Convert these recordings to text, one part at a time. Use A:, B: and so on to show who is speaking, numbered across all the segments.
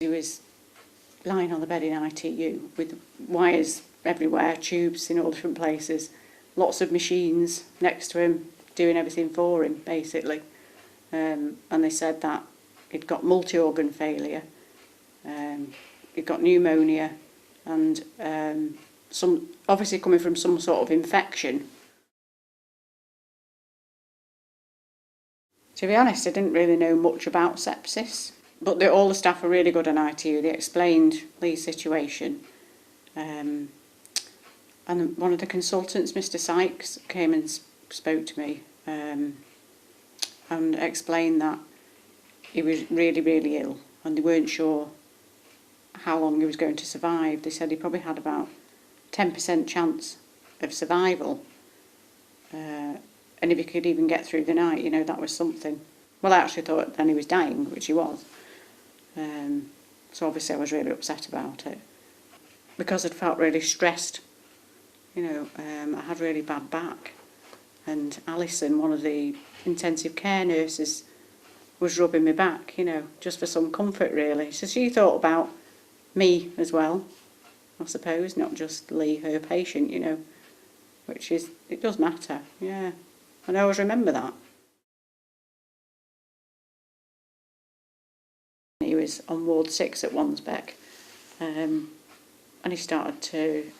A: He was lying on the bed in ITU with wires everywhere, tubes in all different places, lots of machines next to him doing everything for him basically, and they said that he'd got multi-organ failure, he'd got pneumonia, and some obviously coming from some sort of infection. To be honest, I didn't really know much about sepsis, but all the staff were really good on ITU. They explained Lee's situation. And one of the consultants, Mr. Sykes, came and spoke to me and explained that he was really, really ill and they weren't sure how long he was going to survive. They said he probably had about 10% chance of survival. And if he could even get through the night, you know, that was something. Well, I actually thought then he was dying, which he was. So obviously I was really upset about it. Because I'd felt really stressed, you know, I had really bad back. And Alison, one of the intensive care nurses, was rubbing me back, you know, just for some comfort really. So she thought about me as well, I suppose, not just Lee, her patient, you know, which is, it does matter, yeah. And I always remember that. He was on Ward 6 at Wansbeck, and he started to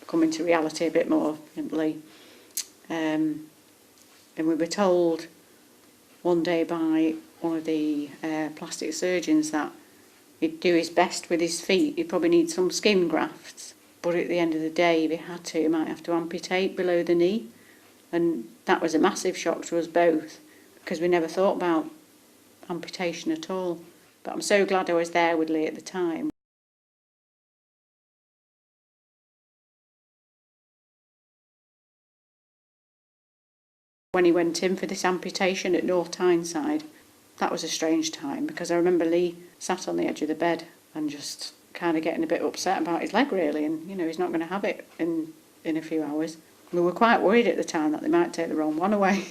A: come into reality a bit more, Lee. And we were told one day by one of the plastic surgeons that he'd do his best with his feet. He'd probably need some skin grafts, but at the end of the day, if he had to, he might have to amputate below the knee. And that was a massive shock to us both, because we never thought about amputation at all. But I'm so glad I was there with Lee at the time. When he went in for this amputation at North Tyneside, that was a strange time, because I remember Lee sat on the edge of the bed and just kind of getting a bit upset about his leg really, and you know, he's not going to have it in a few hours. We were quite worried at the time that they might take the wrong one away.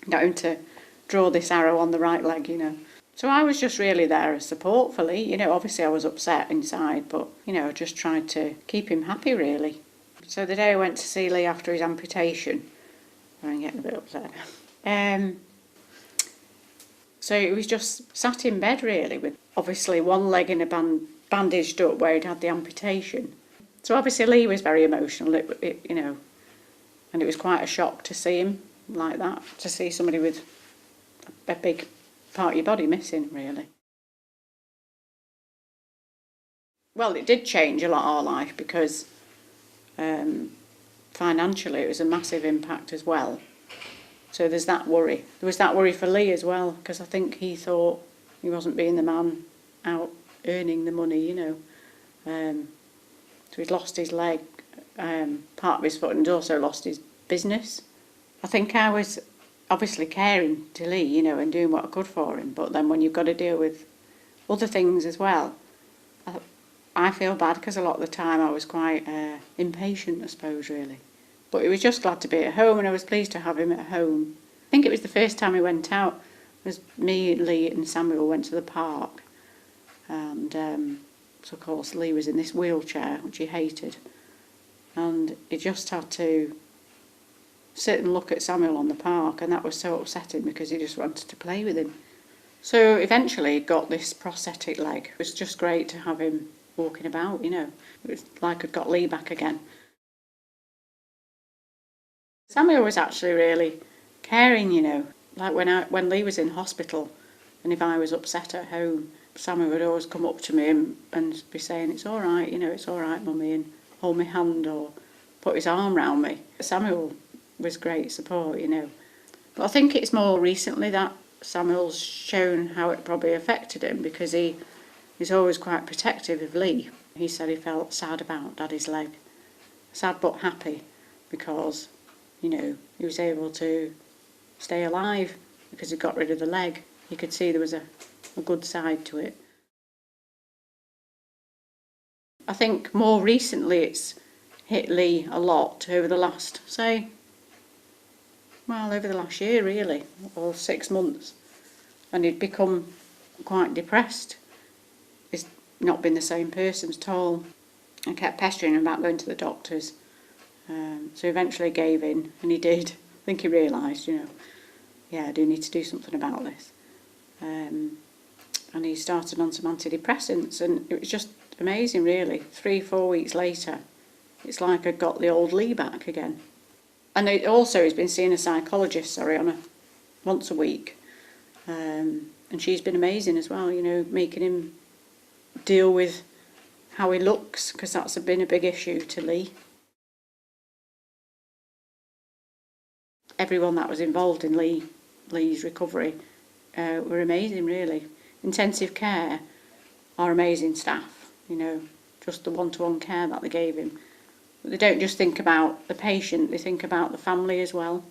A: Going to draw this arrow on the right leg, you know. So I was just really there as support for Lee. You know, obviously I was upset inside, but, you know, I just tried to keep him happy, really. So the day I went to see Lee after his amputation, I'm getting a bit upset. So he was just sat in bed, really, with obviously one leg in a bandaged up where he'd had the amputation. So obviously Lee was very emotional, you know, and it was quite a shock to see him like that, to see somebody with a big part of your body missing, really. Well, it did change a lot our life, because financially it was a massive impact as well. So there's that worry. There was that worry for Lee as well, because I think he thought he wasn't being the man out earning the money, you know. So he'd lost his leg, part of his foot, and also lost his business. I think I was obviously caring to Lee, you know, and doing what I could for him, but then when you've got to deal with other things as well, I feel bad, because a lot of the time I was quite impatient, I suppose, really. But he was just glad to be at home, and I was pleased to have him at home. I think it was the first time he went out, was me, Lee and Samuel went to the park, and so of course Lee was in this wheelchair, which he hated, and he just had to sit and look at Samuel on the park, and that was so upsetting, because he just wanted to play with him. So eventually he got this prosthetic leg. It was just great to have him walking about, you know. It was like I'd got Lee back again. Samuel was actually really caring, you know. Like when Lee was in hospital, and if I was upset at home, Samuel would always come up to me and be saying, "It's all right, you know, it's all right, Mummy," and hold my hand or put his arm round me. Samuel was great support, you know. But I think it's more recently that Samuel's shown how it probably affected him, because he's always quite protective of Lee. He said he felt sad about Daddy's leg. Sad but happy, because, you know, he was able to stay alive because he got rid of the leg. You could see there was a good side to it. I think more recently it's hit Lee a lot over the last, over the last year really, or 6 months. And he'd become quite depressed. He's not been the same person at all. I kept pestering him about going to the doctors. So eventually gave in, and he did. I think he realised, yeah, I do need to do something about this. And he started on some antidepressants, and it was just amazing, really. 3-4 weeks later, it's like I got the old Lee back again. And it also, he's been seeing a psychologist, once a week. And she's been amazing as well, making him deal with how he looks, because that's been a big issue to Lee. Everyone that was involved in Lee's recovery were amazing, really. Intensive care are amazing staff, just the one-to-one care that they gave him. But they don't just think about the patient, they think about the family as well.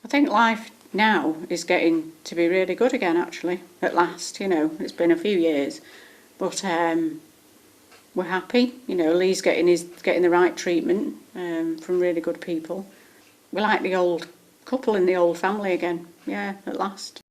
A: I think life now is getting to be really good again, actually, at last, It's been a few years, but we're happy. Lee's getting the right treatment from really good people. We're like the old couple in the old family again, yeah, at last.